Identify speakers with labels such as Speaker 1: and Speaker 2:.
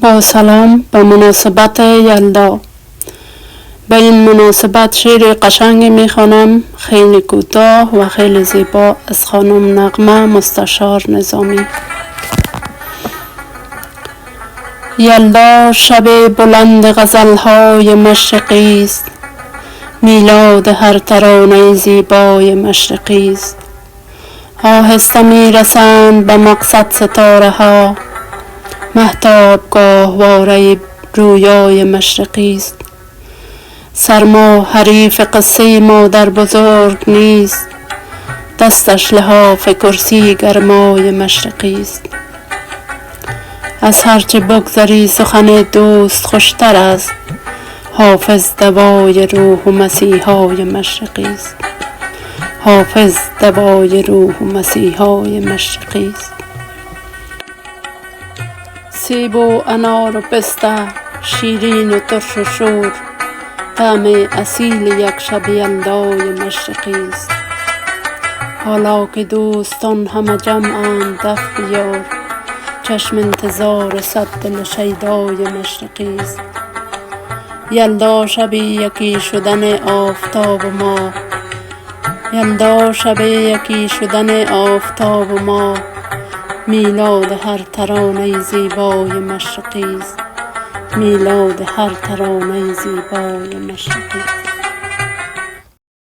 Speaker 1: با سلام به مناسبت یلدا. به این مناسبت شعر قشنگ میخوانم، خیلی کوتاه و خیلی زیبا، از خانم نغمه مستشار نظامی. یلدا شب بلند غزلهای مشرقی است، میلاد هر ترانه زیبای مشرقی است. آهسته میرسند به مقصد ستاره ها، مهتاب گاهواره رویای مشرقی است. سرما حریف قصه مادر بزرگ نیست، دستش لحاف کرسی گرمای مشرقی است. از هرچه بگذری سخن دوست خوشتر است، حافظ دوای روح و مسیحای مشرقی است. حافظ دوای روح و مسیحای مشرقی است. سیب و انار و پسته، شیرین و ترش و شور، طعم اصیل یک شب یلدای مشرقی است. حالا که دوستان همه جمعند دف بیار، چشم انتظار صد دل شیدای مشرقی است. یلدا شب یکی شدن آفتاب و ماه، یلدا شب یکی شدن آفتاب و ماه، میلاد هر ترانه زیبای مشرقی است. میلاد هر ترانه زیبای مشرقی است.